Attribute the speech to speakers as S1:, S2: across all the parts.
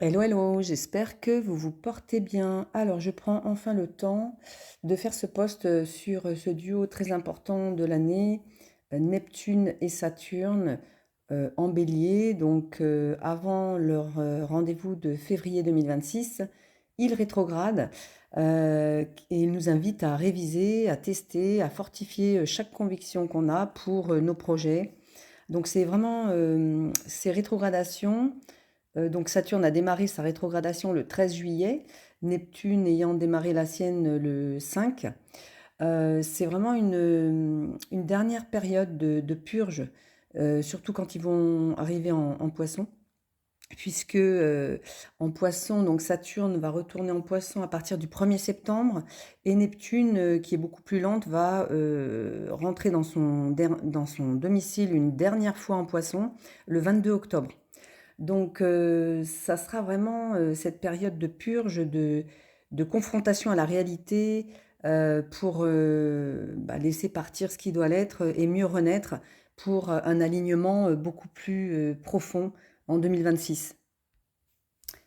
S1: Hello, hello, j'espère que vous vous portez bien. Alors, je prends enfin le temps de faire ce post sur ce duo très important de l'année, Neptune et Saturne en bélier. Donc, avant leur rendez-vous de février 2026, ils rétrogradent et ils nous invitent à réviser, à tester, à fortifier chaque conviction qu'on a pour nos projets. Donc, c'est vraiment ces rétrogradations. Donc Saturne a démarré sa rétrogradation le 13 juillet, Neptune ayant démarré la sienne le 5. C'est vraiment une dernière période de purge, surtout quand ils vont arriver en poisson, puisque en poisson, donc Saturne va retourner en poisson à partir du 1er septembre, et Neptune, qui est beaucoup plus lente, va rentrer dans son domicile une dernière fois en poisson le 22 octobre. Donc, ça sera vraiment, cette période de purge, de confrontation à la réalité, pour, laisser partir ce qui doit l'être et mieux renaître pour, un alignement, beaucoup plus, profond en 2026.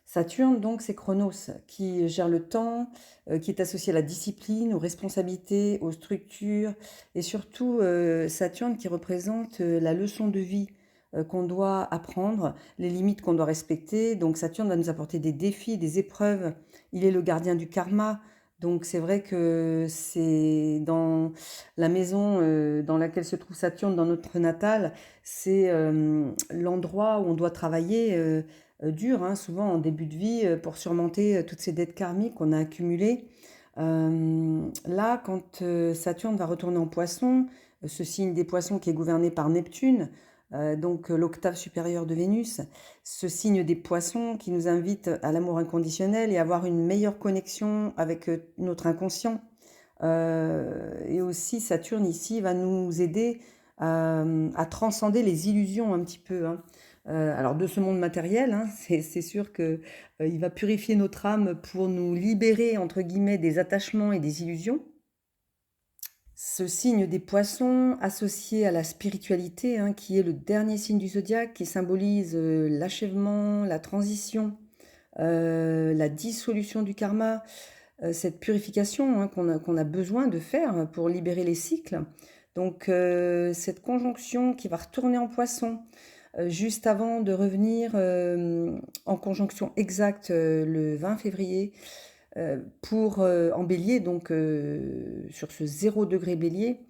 S1: Saturne donc c'est Chronos qui gère le temps, qui est associé à la discipline, aux responsabilités, aux structures et surtout, Saturne qui représente, la leçon de vie, qu'on doit apprendre, les limites qu'on doit respecter. Donc Saturne va nous apporter des défis, des épreuves. Il est le gardien du karma. Donc c'est vrai que c'est dans la maison, dans laquelle se trouve Saturne dans notre natal, c'est, l'endroit où on doit travailler, dur, hein, souvent en début de vie, pour surmonter toutes ces dettes karmiques qu'on a accumulées. Là, quand Saturne va retourner en poisson, ce signe des poissons qui est gouverné par Neptune, donc l'octave supérieure de Vénus, ce signe des poissons qui nous invite à l'amour inconditionnel et à avoir une meilleure connexion avec notre inconscient. Et aussi Saturne ici va nous aider à transcender les illusions un petit peu, hein. Alors de ce monde matériel, hein, c'est sûr que il va purifier notre âme pour nous libérer entre guillemets des attachements et des illusions. Ce signe des poissons associé à la spiritualité, hein, qui est le dernier signe du zodiaque, qui symbolise l'achèvement, la transition, la dissolution du karma, cette purification, hein, qu'on a besoin de faire pour libérer les cycles. Donc cette conjonction qui va retourner en poisson juste avant de revenir en conjonction exacte le 20 février pour en bélier, donc sur ce 0 degré bélier,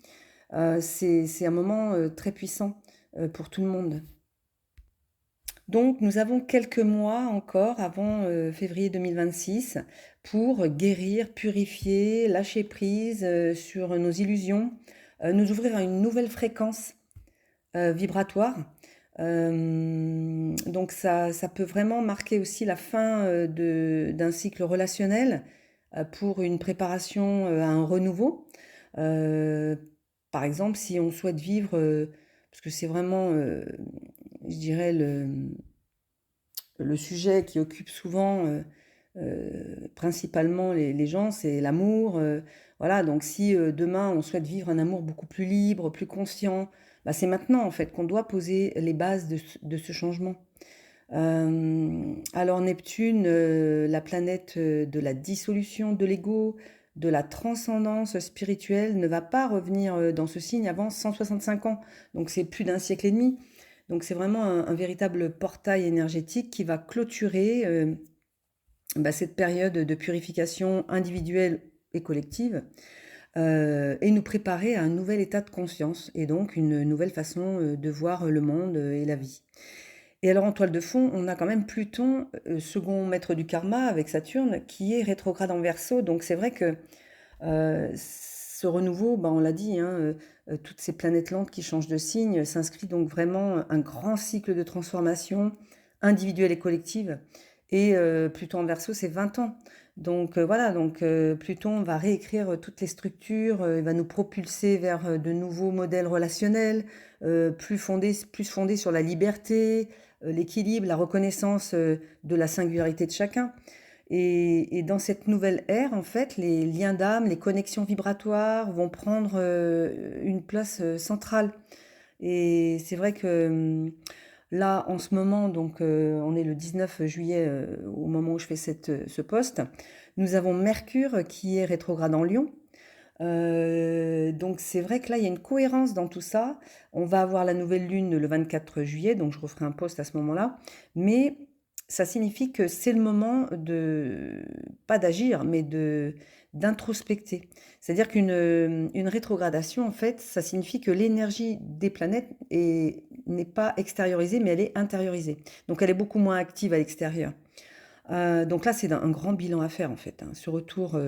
S1: c'est un moment très puissant pour tout le monde. Donc nous avons quelques mois encore avant février 2026 pour guérir, purifier, lâcher prise sur nos illusions, nous ouvrir à une nouvelle fréquence vibratoire. Donc ça peut vraiment marquer aussi la fin d'un cycle relationnel pour une préparation à un renouveau. Euh, Par exemple, si on souhaite vivre, parce que c'est vraiment, je dirais, le sujet qui occupe souvent principalement les gens, c'est l'amour. Voilà, donc si demain on souhaite vivre un amour beaucoup plus libre, plus conscient, bah, c'est maintenant en fait qu'on doit poser les bases de ce changement. Alors Neptune, la planète de la dissolution de l'ego, de la transcendance spirituelle, ne va pas revenir dans ce signe avant 165 ans. Donc c'est plus d'un siècle et demi. Donc c'est vraiment un véritable portail énergétique qui va clôturer cette période de purification individuelle et collective et nous préparer à un nouvel état de conscience et donc une nouvelle façon de voir le monde et la vie. Et alors en toile de fond, on a quand même Pluton, second maître du karma avec Saturne, qui est rétrograde en Verseau. Donc c'est vrai que ce renouveau, on l'a dit, hein, toutes ces planètes lentes qui changent de signe, s'inscrit donc vraiment un grand cycle de transformation individuelle et collective. Et Pluton en Verseau, c'est 20 ans. Donc voilà, donc Pluton va réécrire toutes les structures, il va nous propulser vers de nouveaux modèles relationnels, plus fondés sur la liberté, l'équilibre, la reconnaissance de la singularité de chacun. Et dans cette nouvelle ère, en fait, les liens d'âme, les connexions vibratoires vont prendre une place centrale. Et c'est vrai que Là, en ce moment, donc on est le 19 juillet au moment où je fais ce post, nous avons Mercure qui est rétrograde en Lion. Donc c'est vrai que là, il y a une cohérence dans tout ça. On va avoir la nouvelle lune le 24 juillet, donc je referai un post à ce moment-là. Mais ça signifie que c'est le moment de, pas d'agir, mais d'introspecter. C'est-à-dire une rétrogradation, en fait, ça signifie que l'énergie des planètes n'est pas extériorisée, mais elle est intériorisée. Donc elle est beaucoup moins active à l'extérieur. Donc là, c'est un grand bilan à faire en fait, hein. Ce retour,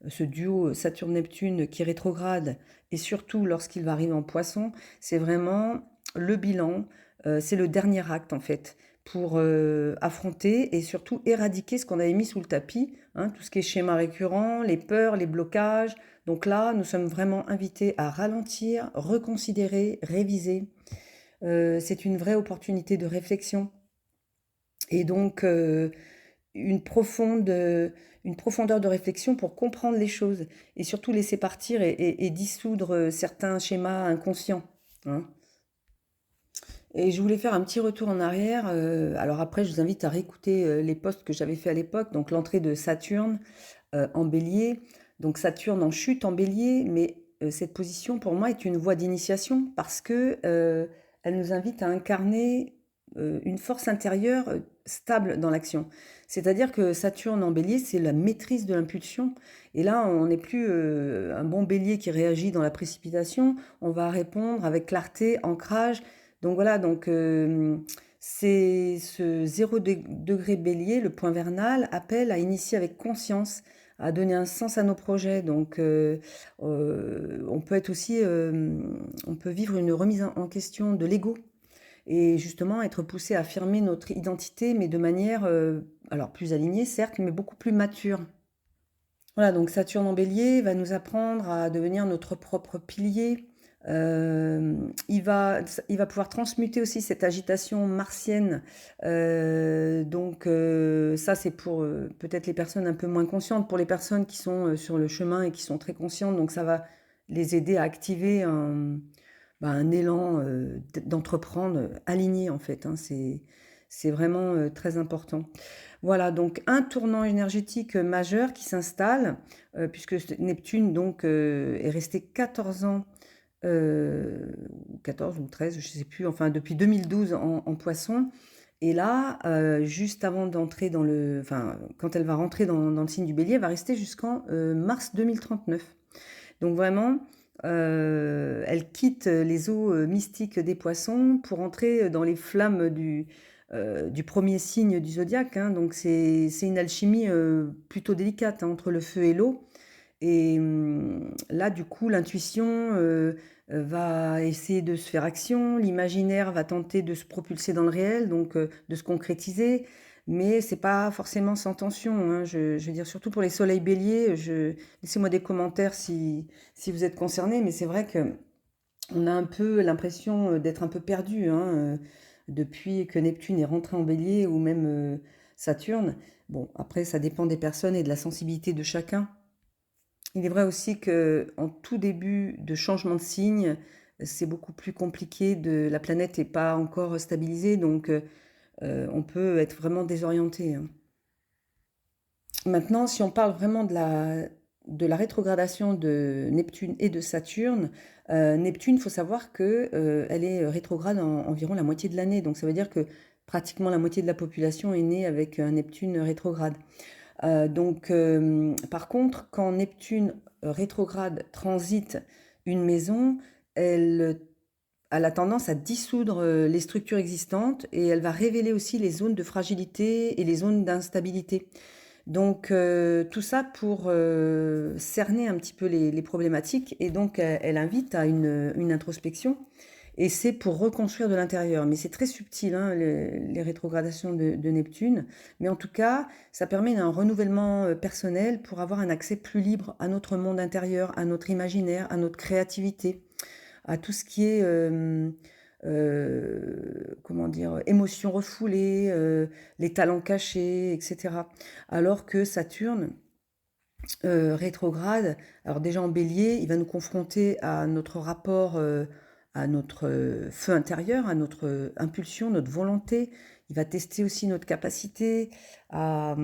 S1: ce duo Saturne-Neptune qui rétrograde et surtout lorsqu'il va arriver en Poisson, c'est vraiment le bilan, c'est le dernier acte en fait pour affronter et surtout éradiquer ce qu'on avait mis sous le tapis, hein, tout ce qui est schéma récurrent, les peurs, les blocages. Donc là, nous sommes vraiment invités à ralentir, reconsidérer, réviser. C'est une vraie opportunité de réflexion et donc une une profondeur de réflexion pour comprendre les choses et surtout laisser partir et dissoudre certains schémas inconscients, hein. Et je voulais faire un petit retour en arrière. Alors après, je vous invite à réécouter les posts que j'avais fait à l'époque. Donc l'entrée de Saturne en Bélier. Donc Saturne en chute en Bélier, mais cette position pour moi est une voie d'initiation parce que elle nous invite à incarner une force intérieure stable dans l'action. C'est-à-dire que Saturne en Bélier, c'est la maîtrise de l'impulsion. Et là, on n'est plus un bon Bélier qui réagit dans la précipitation. On va répondre avec clarté, ancrage. Donc voilà, donc c'est ce degré Bélier, le point vernal, appelle à initier avec conscience, à donner un sens à nos projets. Donc, on peut être aussi, on peut vivre une remise en question de l'ego et justement être poussé à affirmer notre identité, mais de manière, alors plus alignée, certes, mais beaucoup plus mature. Voilà, donc Saturne en Bélier va nous apprendre à devenir notre propre pilier. Il va pouvoir transmuter aussi cette agitation martienne. Donc ça, c'est pour peut-être les personnes un peu moins conscientes. Pour les personnes qui sont sur le chemin et qui sont très conscientes, donc ça va les aider à activer un élan d'entreprendre aligné en fait, hein. C'est vraiment très important. Voilà, donc un tournant énergétique majeur qui s'installe, puisque Neptune donc est resté 14 ans, 14 ou 13, je ne sais plus, enfin depuis 2012 en Poisson. Et là, juste avant d'entrer enfin, quand elle va rentrer dans le signe du Bélier, elle va rester jusqu'en mars 2039. Donc vraiment, elle quitte les eaux mystiques des Poissons pour entrer dans les flammes du premier signe du zodiaque, hein. Donc c'est une alchimie plutôt délicate, hein, entre le feu et l'eau. Et là, du coup, l'intuition va essayer de se faire action, l'imaginaire va tenter de se propulser dans le réel, donc de se concrétiser, mais c'est pas forcément sans tension, hein. Je veux dire, surtout pour les soleils béliers, laissez-moi des commentaires si vous êtes concernés, mais c'est vrai que on a un peu l'impression d'être un peu perdu, hein, depuis que Neptune est rentré en bélier ou même Saturne. Bon, après, ça dépend des personnes et de la sensibilité de chacun. Il est vrai aussi que en tout début de changement de signe, c'est beaucoup plus compliqué. La planète n'est pas encore stabilisée, donc on peut être vraiment désorienté, hein. Maintenant, si on parle vraiment de la rétrogradation de Neptune et de Saturne, Neptune, il faut savoir que elle est rétrograde environ la moitié de l'année. Donc ça veut dire que pratiquement la moitié de la population est née avec un Neptune rétrograde. Donc, par contre, quand Neptune rétrograde transite une maison, elle, elle a tendance à dissoudre les structures existantes et elle va révéler aussi les zones de fragilité et les zones d'instabilité. Donc, tout ça pour cerner un petit peu les problématiques et donc elle invite à une introspection et c'est pour reconstruire de l'intérieur. Mais c'est très subtil, hein, les rétrogradations de Neptune. Mais en tout cas, ça permet un renouvellement personnel pour avoir un accès plus libre à notre monde intérieur, à notre imaginaire, à notre créativité, à tout ce qui est, comment dire, émotions refoulées, les talents cachés, etc. Alors que Saturne, rétrograde, alors déjà en bélier, il va nous confronter à notre rapport à notre feu intérieur, à notre impulsion, notre volonté. Il va tester aussi notre capacité à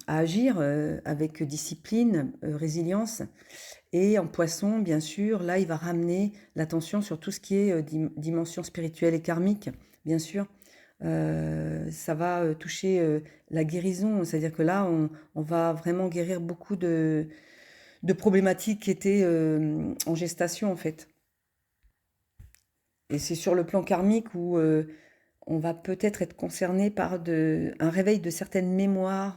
S1: agir avec discipline, résilience. Et en poisson, bien sûr, là, il va ramener l'attention sur tout ce qui est dimension spirituelle et karmique, bien sûr. Ça va toucher la guérison, c'est-à-dire que là, on va vraiment guérir beaucoup de problématiques qui étaient en gestation, en fait. Et c'est sur le plan karmique où on va peut-être être concerné par un réveil de certaines mémoires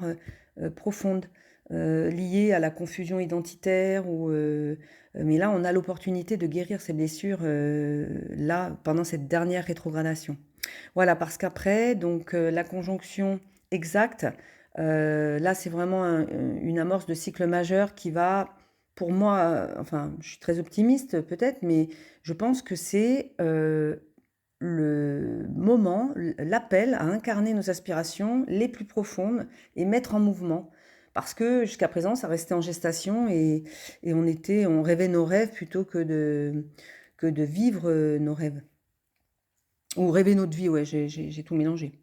S1: profondes liées à la confusion identitaire. Mais là, on a l'opportunité de guérir ces blessures là, pendant cette dernière rétrogradation. Voilà, parce qu'après, donc la conjonction exacte, là, c'est vraiment une amorce de cycle majeur qui va, pour moi, enfin, je suis très optimiste peut-être, mais je pense que c'est le moment, l'appel à incarner nos aspirations les plus profondes et mettre en mouvement. Parce que jusqu'à présent, ça restait en gestation et on rêvait nos rêves plutôt que de vivre nos rêves. Ou rêver notre vie, ouais, j'ai tout mélangé.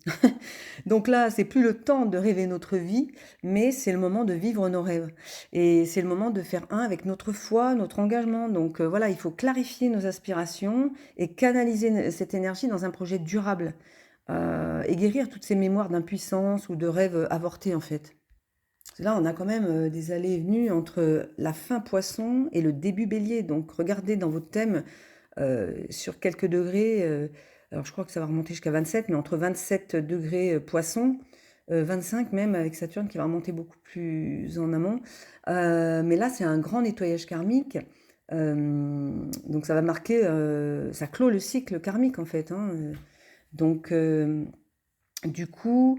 S1: Donc là, c'est plus le temps de rêver notre vie, mais c'est le moment de vivre nos rêves. Et c'est le moment de faire un avec notre foi, notre engagement. Donc voilà, il faut clarifier nos aspirations et canaliser cette énergie dans un projet durable. Et guérir toutes ces mémoires d'impuissance ou de rêves avortés, en fait. Parce que là, on a quand même des allées et venues entre la fin poisson et le début bélier. Donc regardez dans votre thème sur quelques degrés, alors je crois que ça va remonter jusqu'à 27, mais entre 27 degrés poisson, 25 même avec Saturne qui va remonter beaucoup plus en amont. Mais là, c'est un grand nettoyage karmique. Donc ça va marquer, ça clôt le cycle karmique en fait, hein. Donc du coup,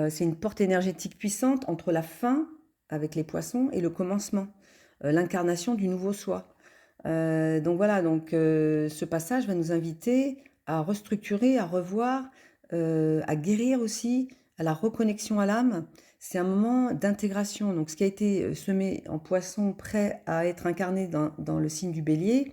S1: c'est une porte énergétique puissante entre la fin avec les poissons et le commencement, l'incarnation du nouveau soi. Donc voilà, donc ce passage va nous inviter à restructurer, à revoir, à guérir aussi, à la reconnexion à l'âme. C'est un moment d'intégration. Donc ce qui a été semé en poisson, prêt à être incarné dans le signe du bélier.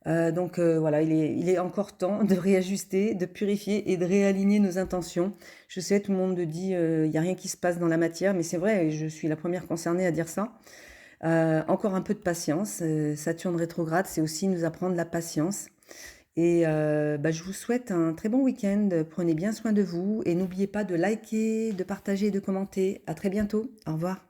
S1: Donc voilà, il est encore temps de réajuster, de purifier et de réaligner nos intentions. Je sais, tout le monde dit, il n'y a rien qui se passe dans la matière, mais c'est vrai, et je suis la première concernée à dire ça. Encore un peu de patience. Saturne rétrograde, c'est aussi nous apprendre la patience. Et bah, je vous souhaite un très bon week-end. Prenez bien soin de vous et n'oubliez pas de liker, de partager et de commenter. À très bientôt. Au revoir.